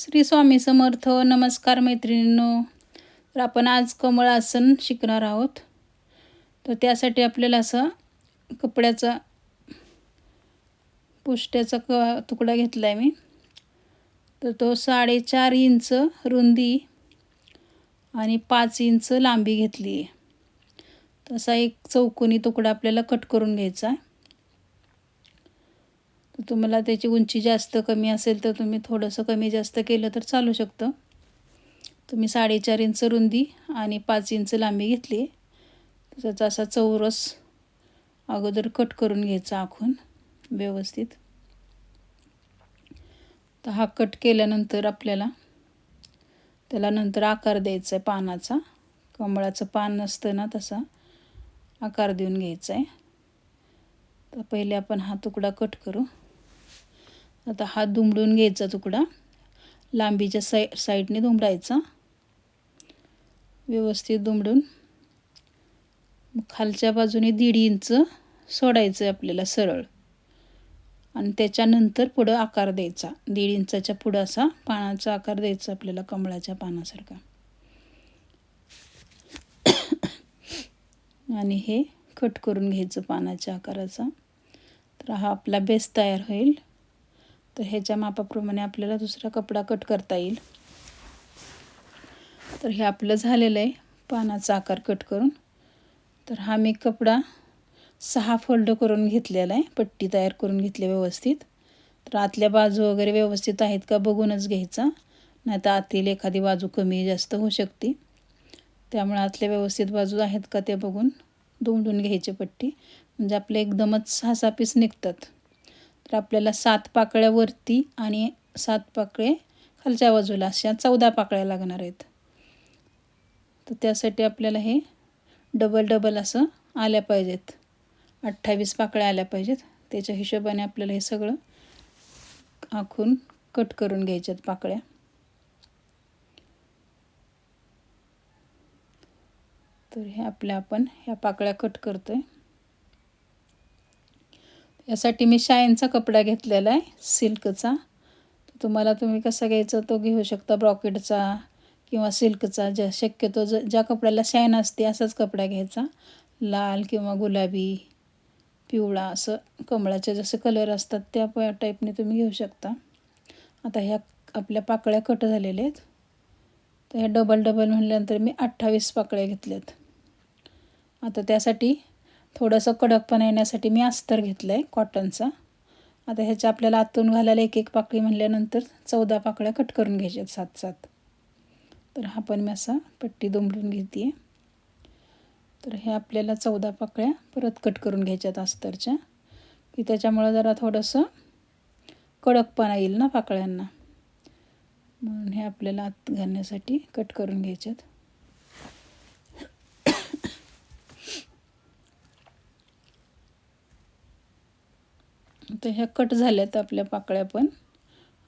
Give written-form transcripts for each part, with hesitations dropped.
श्री स्वामी समर्थ. नमस्कार मैत्रिणींनो. तर आपण आज कमळ आसन शिकणार आहोत. तर त्यासाठी आपल्याला असं कपड्याचा पुष्ट्याचा तुकडा घेतला आहे मी. तर तो 4.5 इंच रुंदी आणि 5 इंच लांबी घेतली आहे. तसा एक चौकोनी तुकडा आपल्याला कट करून घ्यायचा आहे. तर तुम्हाला त्याची उंची जास्त कमी असेल तर तुम्ही थोडंसं कमी जास्त केलं तर चालू शकतं. तुम्ही 4.5 इंच रुंदी आणि 5 इंच लांबी घेतली. त्याचा असा चौरस अगोदर कट करून घ्यायचा आखून व्यवस्थित. तर हा कट केल्यानंतर आपल्याला त्याला नंतर आकार द्यायचा आहे पानाचा. कमळाचं पान नसतं ना तसा आकार देऊन घ्यायचा आहे. तर पहिले आपण हा तुकडा कट करू. आता हा दुमडून घ्यायचा तुकडा, लांबीच्या साईडने दुमडायचा व्यवस्थित दुमडून. खालच्या बाजूने 1.5 इंच सोडायचं आहे आपल्याला सरळ, आणि त्याच्यानंतर पुढं आकार द्यायचा. 1.5 इंचाच्या पुढं असा पानाचा आकार द्यायचा आपल्याला कमळाच्या पानासारखा. आणि हे कट करून घ्यायचं पानाच्या आकाराचा. तर हा आपला बेस तयार होईल. तर ह्याच्या मापाप्रमाणे आपल्याला दुसरा कपडा कट करता येईल. तर हे आपलं झालेलं आहे पानाचा आकार कट करून. तर हा मी कपडा 6 फोल्ड करून घेतलेला आहे, पट्टी तयार करून घेतली व्यवस्थित. तर आतल्या बाजू वगैरे व्यवस्थित आहेत का बघूनच घ्यायचा, नाही तर आतील एखादी बाजू कमी जास्त होऊ शकते. त्यामुळे आतल्या व्यवस्थित बाजू आहेत का ते बघून दुमडून घ्यायची पट्टी, म्हणजे आपले एकदमच 6 पीस निघतात. तर आपल्याला 7 पाकळ्या वरती आणि 7 पाकळे खालच्या बाजूला अशा 14 पाकळ्या लागणार आहेत. तर त्यासाठी आपल्याला हे डबल असं आल्या पाहिजेत, 28 पाकळ्या आल्या पाहिजेत. त्याच्या हिशोबाने आपल्याला हे सगळं आखून कट करून घ्यायच्यात पाकळ्या. तर हे आपण ह्या पाकळ्या कट करतोय. यासाठी मी शाईनचा कपडा घेतलेला आहे, सिल्कचा. तुम्ही कसा घ्यायचा तो घेऊ शकता, ब्रॉकेटचा किंवा सिल्कचा. शक्यतो ज्या कपड्याला शाईन असते असाच कपडा घ्यायचा. लाल किंवा गुलाबी, पिवळा असं कमळाचे जसे कलर असतात त्या टाईपने तुम्ही घेऊ शकता. आता ह्या आपल्या पाकळ्या कट झालेल्या आहेत. तर ह्या डबल म्हणल्यानंतर मी 28 पाकळ्या घेतल्यात. आता त्यासाठी थोडंसं कडकपणा येण्यासाठी मी अस्तर घेतलं आहे कॉटनचा. आता ह्याच्या आपल्याला आतून घालायला 1 पाकळी म्हणल्यानंतर 14 पाकळ्या कट करून घ्यायच्यात 7. तर हा पण मी असा पट्टी दुमडून घेते. तर हे आपल्याला 14 पाकळ्या परत कट करून घ्यायच्यात अस्तरच्या, की त्याच्यामुळं जरा थोडंसं कडकपणा येईल ना पाकळ्यांना, म्हणून हे आपल्याला आत घालण्यासाठी कट करून घ्यायच्यात. तर ह्या कट झाल्यात आपल्या पाकळ्या पण,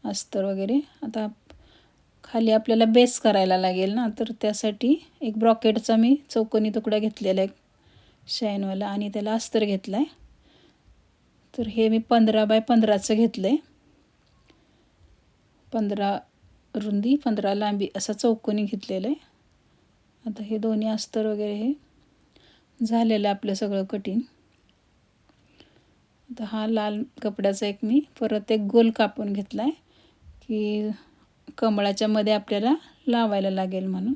अस्तर वगैरे. आता खाली आपल्याला बेस करायला लागेल ना, तर त्यासाठी एक ब्रॉकेटचा मी चौकोनी तुकडा घेतलेला आहे शाईनवाला, आणि त्याला अस्तर घेतला आहे. तर हे मी 15 बाय 15चं घेतलं आहे. 15 रुंदी 15 लांबी असा चौकोनी घेतलेलं आहे. आता हे दोन्ही अस्तर वगैरे हे झालेलं आपलं सगळं कटिंग. आता हा लाल कपड्याचा मी परत एक गोल कापून घेतला आहे, की कमळाच्या मध्ये आपल्याला लावायला लागेल म्हणून.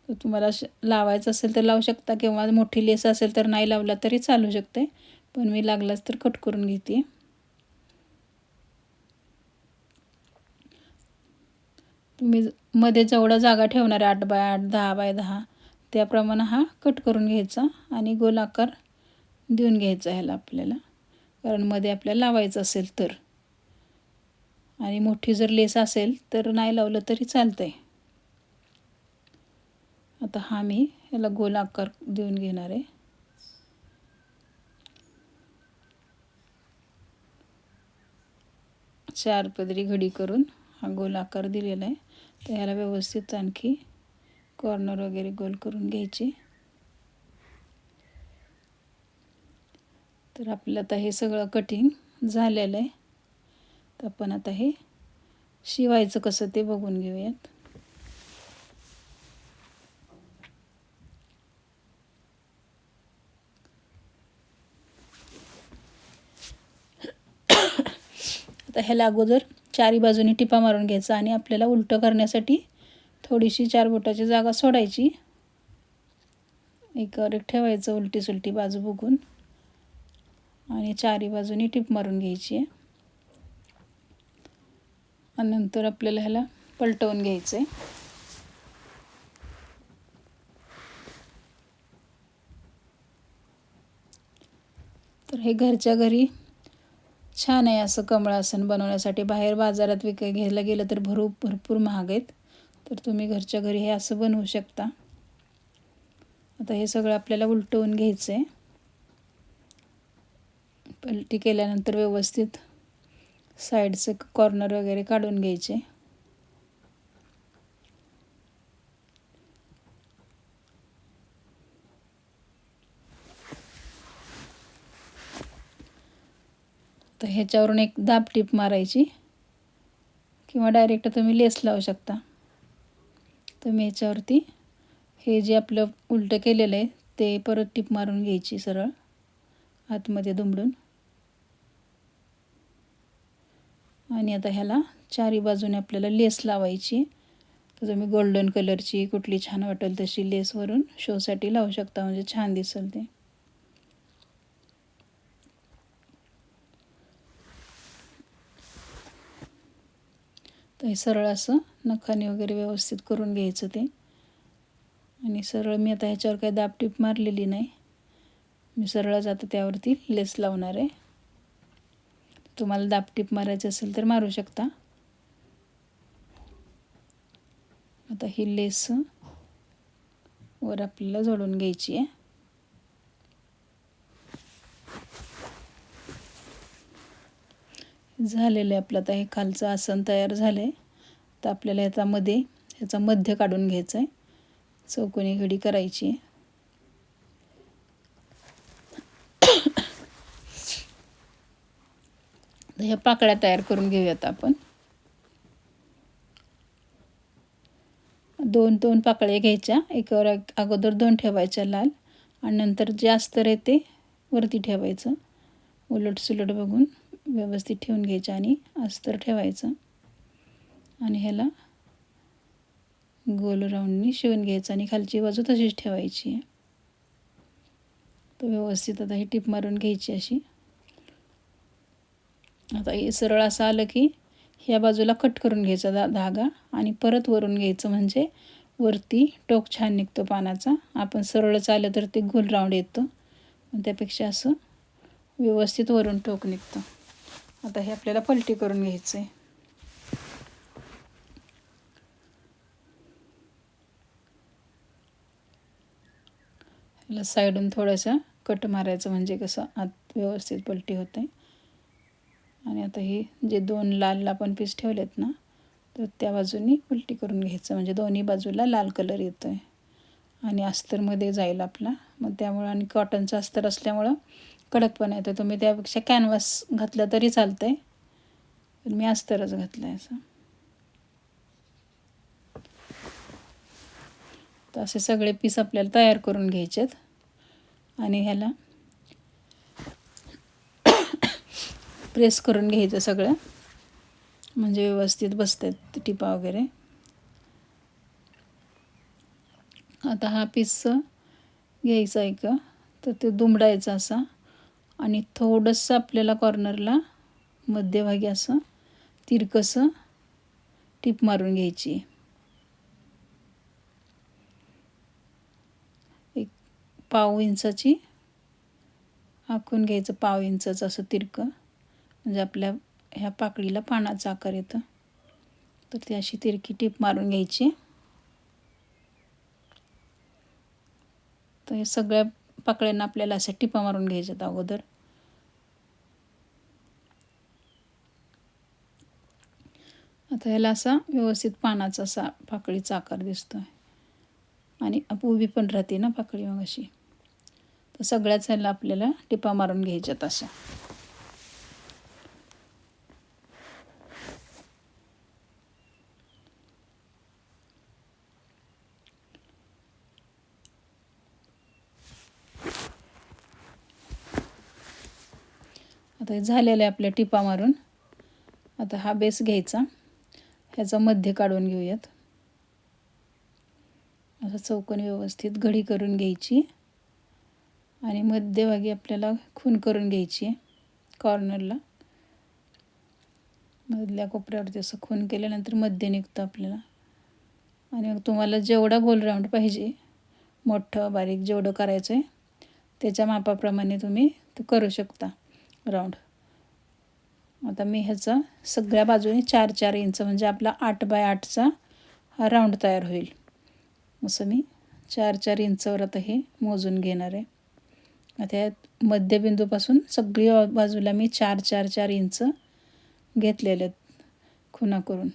तर तुम्हाला लावायचं असेल तर लावू शकता, किंवा मोठी लेस असेल तर नाही लावला तरी चालू शकते, पण मी लागलाच तर कट करून घेते. तुम्ही मध्ये जेवढा जागा ठेवणार 8 बाय 8, 10 बाय 10 त्याप्रमाणे हा कट करून घ्यायचा आणि गोल आकार देऊन घ्यायचा ह्याला आपल्याला, कारण मध्ये आपल्याला लावायचं असेल तर. आणि मोठी जर लेस असेल तर नाही लावलं तरी चालतंय. आता हा मी ह्याला गोल आकार देऊन घेणार आहे. चार पदरी घडी करून हा गोल आकार दिलेला आहे. तर ह्याला व्यवस्थित आणखी कॉर्नर वगैरे गोल करून घ्यायचे. तर आपलं आता हे सगळं कटिंग झालेलं आहे. तर आपण आता हे शिवायचं कसं ते बघून घेऊयात. आता ह्याला अगोदर चारी बाजूनी टिपा मारून घ्यायचा आणि आपल्याला उलटं करण्यासाठी थोडीशी 4 बोटाची जागा सोडायची. एकावर एक ठेवायचं उलटी सुलटी बाजू बघून आणि चारी बाजूनी टिप मारून घ्यायची आहे. आणि नंतर आपल्याला ह्याला पलटवून घ्यायचं आहे. तर हे घरच्या घरी छान आहे असं कमळासन बनवण्यासाठी. बाहेर बाजारात घ्यायला गेलं तर भरपूर महाग आहेत. तर तुम्ही घरच्या घरी हे असं बनवू शकता. आता हे सगळं आपल्याला उलटवून घ्यायचं आहे. पलटी केल्यानंतर व्यवस्थित साईडचे कॉर्नर वगैरे काढून घ्यायचे. तर ह्याच्यावरून एक दाब टीप मारायची किंवा डायरेक्ट तुम्ही लेस लावू शकता. तर मी ह्याच्यावरती हे जे आपलं उलटं केलेलं आहे ते परत टीप मारून घ्यायची सरळ आतमध्ये दुमडून. आणि आता ह्याला चारी बाजूने आपल्याला लेस लावायची. तर तुम्ही गोल्डन कलरची कुठली छान वाटेल तशी लेस वरून शोसाठी लावू शकता, म्हणजे छान दिसेल ते. तर हे सरळ असं नखाने वगैरे व्यवस्थित करून घ्यायचं ते. आणि सरळ मी आता ह्याच्यावर काही दाब टीप मारलेली नाही, मी सरळच आता त्यावरती लेस लावणार आहे. तुम्हाला दाब टीप मारायचं असेल तर मारू शकता. आता ही लेस वर आपल्याला जोडून घ्यायची आहे. झालेलं आहे आपलं. आता हे खालचं आसन तयार झालं आहे. तर आपल्याला ह्याचा मध्य काढून घ्यायचा आहे. चौकोनी घडी करायची आहे. ह्या पाकळ्या तयार करून घेऊयात आपण. 2 पाकळ्या घ्यायच्या, एकावर अगोदर 2 ठेवायच्या लाल आणि नंतर जे अस्तर आहे ते वरती ठेवायचं. उलट सुलट बघून व्यवस्थित ठेवून घ्यायचं आणि अस्तर ठेवायचं आणि ह्याला गोल राऊंडनी शिवून घ्यायचं आणि खालची बाजू तशीच ठेवायची आहे. तर व्यवस्थित आता ही टीप मारून घ्यायची अशी. आता हे सरळ असं आलं की ह्या बाजूला कट करून घ्यायचा धागा आणि परत वरून घ्यायचं, म्हणजे वरती टोक छान निघतो पानाचा. आपण सरळच आलं तर ते गोल राऊंड येतं, पण त्यापेक्षा असं व्यवस्थित वरून टोक निघतं. आता हे आपल्याला पलटी करून घ्यायचं आहे. ह्याला साईडून थोडंसं कट मारायचं, म्हणजे कसं आत व्यवस्थित पलटी होते. आणि आता हे जे 2 लाल आपण पीस ठेवलेत ना, तर त्या बाजूनी पलटी करून घ्यायचं, म्हणजे दोन्ही बाजूला लाल कलर येतो आहे आणि अस्तरमध्ये जाईल आपला. मग त्यामुळं आणि कॉटनचं अस्तर असल्यामुळं कडकपणा येतो. तुम्ही त्यापेक्षा कॅनव्हास घातलं तरी चालतं आहे, पण मी अस्तरच घातलं आहे असं. तर असे सगळे पीस आपल्याला तयार करून घ्यायचे आहेत आणि ह्याला प्रेस करून घ्यायचं सगळं, म्हणजे व्यवस्थित बसतात टिपा वगैरे. आता हा पीस घ्यायचा आहे का, तर ते दुमडायचं असा आणि थोडंसं आपल्याला कॉर्नरला मध्यभागी असं तिरकसं टीप मारून घ्यायची. एक 1/2 इंचाची आखून घ्यायचं, 1/2 इंचाचं असं तिरकं, म्हणजे आपल्या ह्या पाकळीला पानाचा आकार येतं. तर ती अशी तिरकी टीप मारून घ्यायची. तर हे सगळ्या पाकळ्यांना आपल्याला अशा टिपा मारून घ्यायच्यात अगोदर. आता ह्याला असा व्यवस्थित पानाचा असा पाकळीचा आकार दिसतो आहे आणि उभी पण राहते ना पाकळी मग अशी. तर सगळ्याच ह्याला आपल्याला टिपा मारून घ्यायच्यात अशा. आता हे झालेलं आहे आपल्या टिपा मारून. आता हा बेस घ्यायचा, ह्याचा मध्य काढून घेऊयात. असं चौकोनी व्यवस्थित घडी करून घ्यायची आणि मध्यभागी आपल्याला खूण करून घ्यायची आहे. कॉर्नरला मधल्या कोपऱ्यावरती असं खूण केल्यानंतर मध्य निघतं आपल्याला. आणि मग तुम्हाला जेवढा गोल राऊंड पाहिजे, मोठं बारीक जेवढं करायचं आहे त्याच्या मापाप्रमाणे तुम्ही ते करू शकता राऊंड. आता मी ह्याचा सगळ्या बाजूने 4-4 इंच म्हणजे आपला 8 बाय 8चा हा राऊंड तयार होईल. असं मी 4-4 इंचावर आता हे मोजून घेणार आहे. आता या मध्यबिंदूपासून सगळी बाजूला मी 4-4-4 इंच घेतलेले आहेत खुणा करून.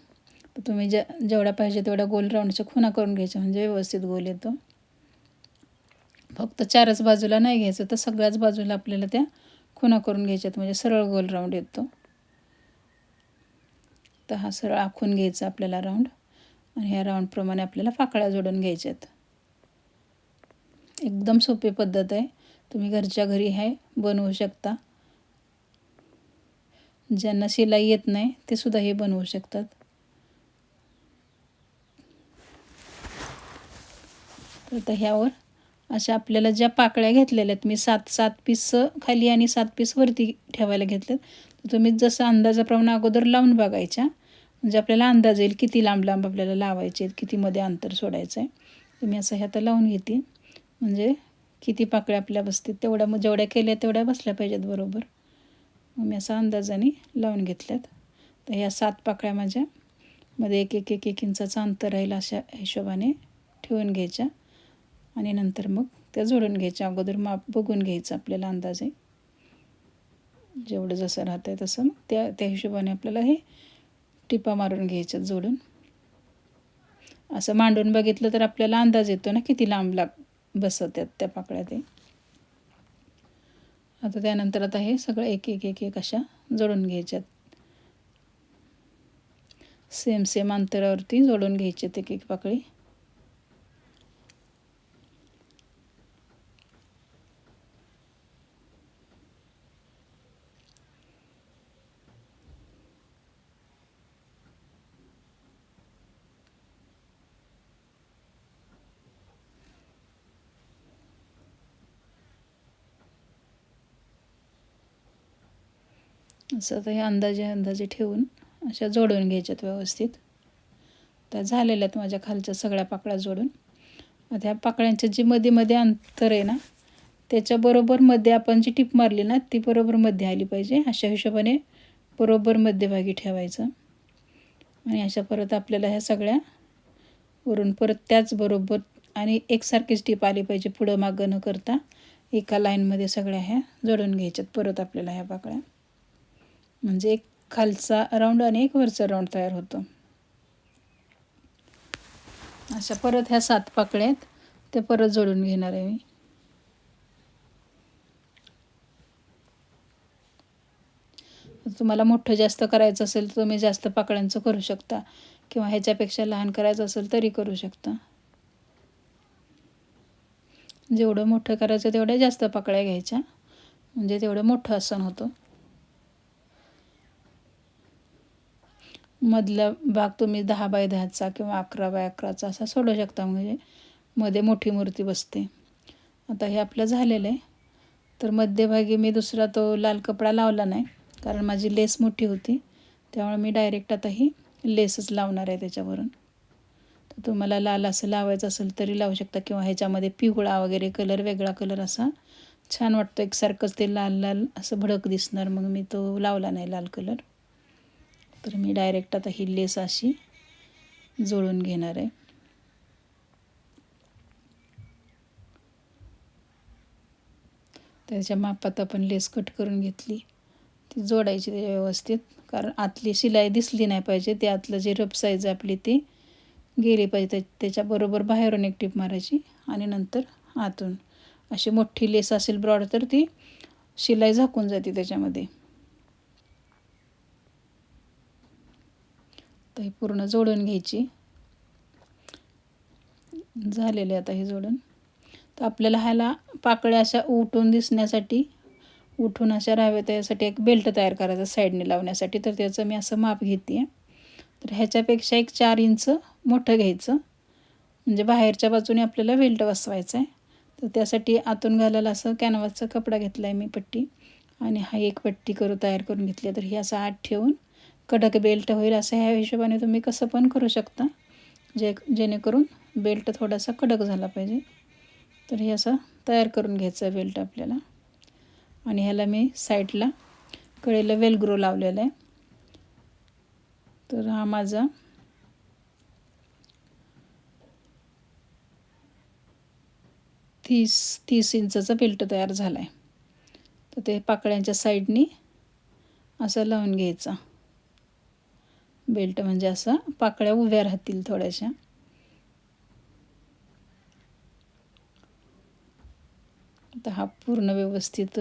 तर तुम्ही जेवढा पाहिजे तेवढा गोल राऊंडच्या खुणा करून घ्यायच्या म्हणजे व्यवस्थित गोल येतो. फक्त 4च बाजूला नाही घ्यायचं, तर सगळ्याच बाजूला आपल्याला त्या खुणा करून घ्यायच्यात म्हणजे सरळ गोल राऊंड येतो. तर हा सरळ आखून घ्यायचा आपल्याला राऊंड आणि ह्या राऊंडप्रमाणे आपल्याला पाकळ्या जोडून घ्यायच्यात. एकदम सोपी पद्धत आहे, तुम्ही घरच्या घरी आहे बनवू शकता. ज्यांना शिलाई येत नाही ते सुद्धा हे बनवू शकतात. तर आता ह्यावर अशा आपल्याला ज्या पाकळ्या घेतलेल्या आहेत, मी 7 पीस खाली आणि 7 पीस वरती ठेवायला घेतलेत. तर तुम्ही जसं अंदाजाप्रमाणे अगोदर लावून बघायच्या, म्हणजे आपल्याला अंदाज येईल किती लांब लांब आपल्याला लावायचे आहेत, किती मध्ये अंतर सोडायचं आहे. तर मी असं ह्यात लावून घेते, म्हणजे किती पाकळ्या आपल्या बसतील तेवढ्या, मग जेवढ्या केल्या तेवढ्या बसल्या पाहिजेत बरोबर. मग मी असं अंदाजाने लावून घेतल्यात. तर ह्या 7 पाकळ्या माझ्या मध्ये 1 इंचाचं अंतर राहील अशा हिशोबाने ठेवून घ्यायच्या आणि नंतर मग त्या जोडून घ्यायच्या. अगोदर माप बघून घ्यायचं आपल्याला अंदाजे, जेवढं जसं राहतं आहे तसं मग त्या हिशोबाने आपल्याला हे टिपा मारून घ्यायच्या जोडून. असं मांडून बघितलं तर आपल्याला अंदाज येतो ना किती लांब बसवतात त्या पाकळ्या ते. आता त्यानंतर आता हे सगळं एक अशा जोडून घ्यायच्यात. सेम अंतरावरती जोडून घ्यायचे एक पाकळी. असं आता हे अंदाजे ठेवून अशा जोडून घ्यायच्यात व्यवस्थित. त्या झालेल्या आहेत माझ्या खालच्या सगळ्या पाकळ्या जोडून. आता ह्या पाकळ्यांच्या जी मध्ये अंतर आहे ना, त्याच्याबरोबर मध्ये आपण जी टीप मारली ना ती बरोबर मध्ये आली पाहिजे. अशा हिशोबाने बरोबर मध्यभागी ठेवायचं आणि अशा परत आपल्याला ह्या सगळ्या वरून परत त्याचबरोबर आणि एकसारखीच टीप आली पाहिजे, पुढं मागं न करता एका लाईनमध्ये सगळ्या ह्या जोडून घ्यायच्यात परत आपल्याला ह्या पाकळ्या. म्हणजे एक खालचा राऊंड आणि एक वरचा राऊंड तयार होतो. अशा परत ह्या 7 पाकळ्या आहेत ते परत जोडून घेणार आहे मी. तुम्हाला मोठं जास्त करायचं असेल तर तुम्ही जास्त पाकळ्यांचं करू शकता किंवा ह्याच्यापेक्षा लहान करायचं असेल तरी करू शकता. जेवढं मोठं करायचं तेवढ्या जास्त पाकळ्या घ्यायच्या, म्हणजे तेवढं मोठं आसन होतं. मधला भाग तुम्ही 10 बाय 10चा किंवा 11 बाय 11चा असा सोडू शकता, म्हणजे मध्ये मोठी मूर्ती बसते. आता हे आपलं झालेलं आहे. तर मध्यभागी मी दुसरा तो लाल कपडा लावला नाही, कारण माझी लेस मोठी होती, त्यामुळे मी डायरेक्ट आता ही लेसच लावणार आहे त्याच्यावरून. तर तुम्हाला लाल असं लावायचं असेल तरी लावू शकता किंवा ह्याच्यामध्ये पिवळा वगैरे कलर, वेगळा कलर असा छान वाटतो एकसारखंच ते लाल असं भडक दिसणार, मग मी तो लावला नाही लाल कलर. तर मी डायरेक्ट आता ही लेस अशी जोडून घेणार आहे. त्याच्या मापात आपण लेस कट करून घेतली, ती जोडायची त्याच्या व्यवस्थित, कारण आतली शिलाई दिसली नाही पाहिजे. ते आतलं जे रफ साईज आपली ती गेली पाहिजे. त्याच्याबरोबर बाहेरून एक टीप मारायची आणि नंतर आतून. अशी मोठी लेस असेल ब्रॉड तर ती शिलाई झाकून जाते त्याच्यामध्ये. तर ही पूर्ण जोडून घ्यायची. झालेले आता हे जोडून. तर आपल्याला ह्याला पाकळ्या अशा उठून दिसण्यासाठी उठून अशा राहाव्यात यासाठी एक बेल्ट तयार करायचा साईडने लावण्यासाठी. तर त्याचं मी असं माप घेते आहे. तर ह्याच्यापेक्षा एक 4 इंच मोठं घ्यायचं, म्हणजे बाहेरच्या बाजूने आपल्याला बेल्ट बसवायचा आहे. तर त्यासाठी आतून घालायला असं कॅनव्हासचा कपडा घेतला आहे मी पट्टी, आणि हा एक पट्टी तयार करून घेतली आहे. तर ही असं आत ठेवून कडक बेल्ट होईल असं ह्या हिशोबाने तुम्ही कसं पण करू शकता, जेणेकरून बेल्ट थोडासा कडक झाला पाहिजे. तर हे असं तयार करून घ्यायचं बेल्ट आपल्याला. आणि ह्याला मी साईडला कडेला वेलग्रो लावलेला आहे. तर हा माझा 30 इंचाचा बेल्ट तयार झाला आहे. तर ते पाकळ्यांच्या साईडनी असं लावून घ्यायचा बेल्ट, म्हणजे असं पाकळ्या उभ्या राहतील थोड्याशा. आता हा पूर्ण व्यवस्थित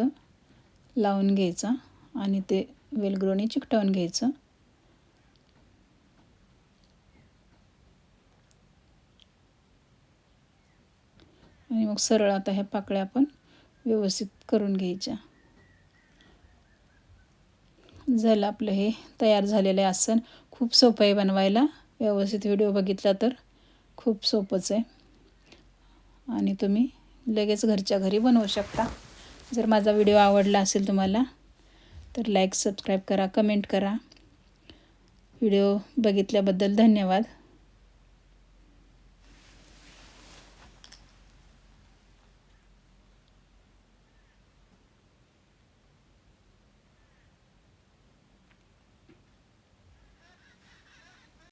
लावून घ्यायचा आणि ते वेलग्रोने चिकटवून घ्यायचं. आणि मग सरळ आता ह्या पाकळ्या आपण व्यवस्थित करून घ्यायच्या. झालं आपलं हे तयार झालेलं आहे आसन. खूप सोपं आहे बनवायला. व्यवस्थित व्हिडिओ बघितला तर खूप सोपंच आहे आणि तुम्ही लगेच घरच्या घरी बनवू शकता. जर माझा व्हिडिओ आवडला असेल तुम्हाला तर लाईक, सबस्क्राईब करा, कमेंट करा. व्हिडिओ बघितल्याबद्दल धन्यवाद.